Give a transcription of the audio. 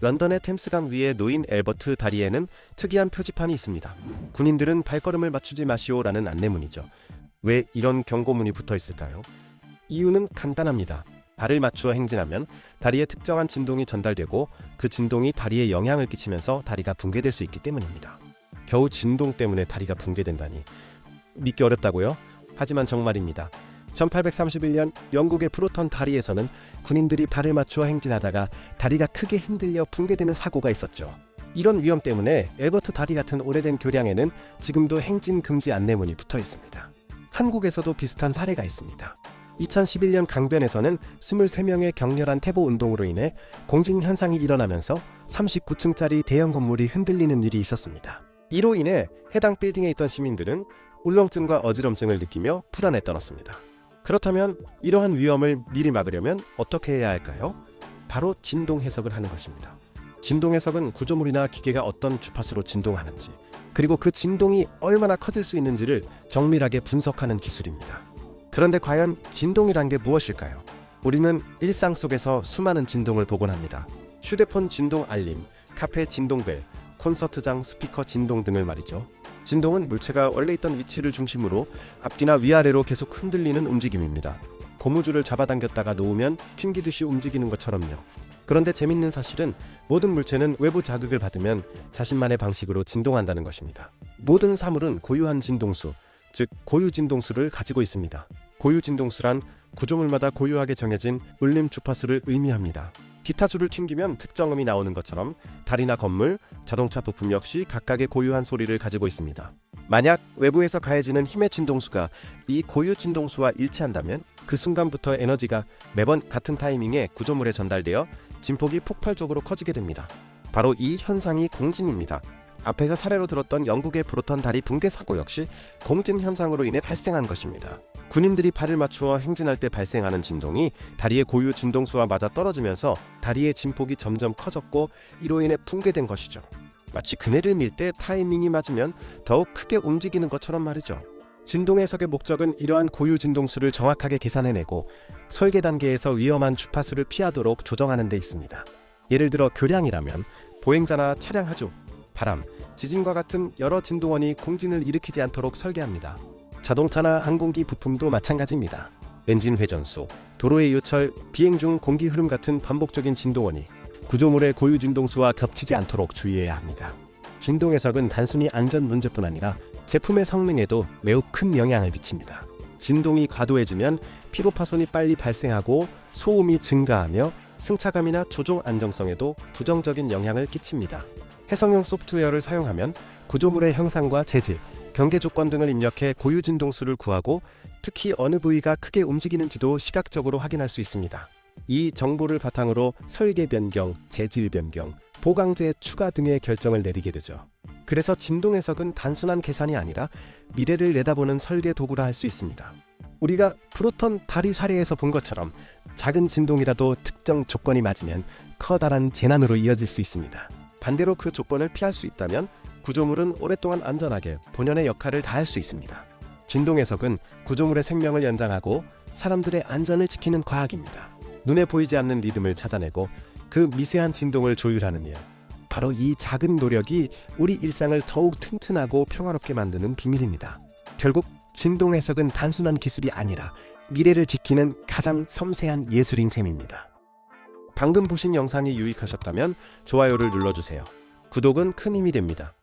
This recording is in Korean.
런던의 템스강 위에 놓인 엘버트 다리에는 특이한 표지판이 있습니다. 군인들은 발걸음을 맞추지 마시오라는 안내문이죠. 왜 이런 경고문이 붙어 있을까요? 이유는 간단합니다. 발을 맞추어 행진하면 다리에 특정한 진동이 전달되고 그 진동이 다리에 영향을 끼치면서 다리가 붕괴될 수 있기 때문입니다. 겨우 진동 때문에 다리가 붕괴된다니 믿기 어렵다고요? 하지만 정말입니다. 1831년 영국의 프로턴 다리에서는 군인들이 발을 맞추어 행진하다가 다리가 크게 흔들려 붕괴되는 사고가 있었죠. 이런 위험 때문에 엘버트 다리 같은 오래된 교량에는 지금도 행진 금지 안내문이 붙어 있습니다. 한국에서도 비슷한 사례가 있습니다. 2011년 강변에서는 23명의 격렬한 태보 운동으로 인해 공진 현상이 일어나면서 39층짜리 대형 건물이 흔들리는 일이 있었습니다. 이로 인해 해당 빌딩에 있던 시민들은 울렁증과 어지럼증을 느끼며 불안에 떨었습니다. 그렇다면 이러한 위험을 미리 막으려면 어떻게 해야 할까요? 바로 진동 해석을 하는 것입니다. 진동 해석은 구조물이나 기계가 어떤 주파수로 진동하는지, 그리고 그 진동이 얼마나 커질 수 있는지를 정밀하게 분석하는 기술입니다. 그런데 과연 진동이란 게 무엇일까요? 우리는 일상 속에서 수많은 진동을 보곤 합니다. 휴대폰 진동 알림, 카페 진동벨, 콘서트장 스피커 진동 등을 말이죠. 진동은 물체가 원래 있던 위치를 중심으로 앞뒤나 위아래로 계속 흔들리는 움직임입니다. 고무줄을 잡아당겼다가 놓으면 튕기듯이 움직이는 것처럼요. 그런데 재밌는 사실은 모든 물체는 외부 자극을 받으면 자신만의 방식으로 진동한다는 것입니다. 모든 사물은 고유한 진동수, 즉 고유 진동수를 가지고 있습니다. 고유 진동수란 구조물마다 고유하게 정해진 울림 주파수를 의미합니다. 기타 줄을 튕기면 특정 음이 나오는 것처럼 다리나 건물, 자동차 부품 역시 각각의 고유한 소리를 가지고 있습니다. 만약 외부에서 가해지는 힘의 진동수가 이 고유 진동수와 일치한다면 그 순간부터 에너지가 매번 같은 타이밍에 구조물에 전달되어 진폭이 폭발적으로 커지게 됩니다. 바로 이 현상이 공진입니다. 앞에서 사례로 들었던 영국의 프로턴 다리 붕괴 사고 역시 공진 현상으로 인해 발생한 것입니다. 군인들이 발을 맞추어 행진할 때 발생하는 진동이 다리의 고유 진동수와 맞아 떨어지면서 다리의 진폭이 점점 커졌고 이로 인해 붕괴된 것이죠. 마치 그네를 밀 때 타이밍이 맞으면 더욱 크게 움직이는 것처럼 말이죠. 진동 해석의 목적은 이러한 고유 진동수를 정확하게 계산해내고 설계 단계에서 위험한 주파수를 피하도록 조정하는 데 있습니다. 예를 들어 교량이라면 보행자나 차량 하중, 바람, 지진과 같은 여러 진동원이 공진을 일으키지 않도록 설계합니다. 자동차나 항공기 부품도 마찬가지입니다. 엔진 회전수, 도로의 요철, 비행 중 공기 흐름 같은 반복적인 진동원이 구조물의 고유 진동수와 겹치지 않도록 주의해야 합니다. 진동 해석은 단순히 안전 문제뿐 아니라 제품의 성능에도 매우 큰 영향을 미칩니다. 진동이 과도해지면 피로 파손이 빨리 발생하고 소음이 증가하며 승차감이나 조종 안정성에도 부정적인 영향을 끼칩니다. 해석용 소프트웨어를 사용하면 구조물의 형상과 재질, 경계 조건 등을 입력해 고유 진동수를 구하고 특히 어느 부위가 크게 움직이는지도 시각적으로 확인할 수 있습니다. 이 정보를 바탕으로 설계 변경, 재질 변경, 보강제 추가 등의 결정을 내리게 되죠. 그래서 진동 해석은 단순한 계산이 아니라 미래를 내다보는 설계 도구라 할 수 있습니다. 우리가 프로턴 다리 사례에서 본 것처럼 작은 진동이라도 특정 조건이 맞으면 커다란 재난으로 이어질 수 있습니다. 반대로 그 조건을 피할 수 있다면 구조물은 오랫동안 안전하게 본연의 역할을 다할 수 있습니다. 진동 해석은 구조물의 생명을 연장하고 사람들의 안전을 지키는 과학입니다. 눈에 보이지 않는 리듬을 찾아내고 그 미세한 진동을 조율하는 일. 바로 이 작은 노력이 우리 일상을 더욱 튼튼하고 평화롭게 만드는 비밀입니다. 결국 진동 해석은 단순한 기술이 아니라 미래를 지키는 가장 섬세한 예술인 셈입니다. 방금 보신 영상이 유익하셨다면 좋아요를 눌러주세요. 구독은 큰 힘이 됩니다.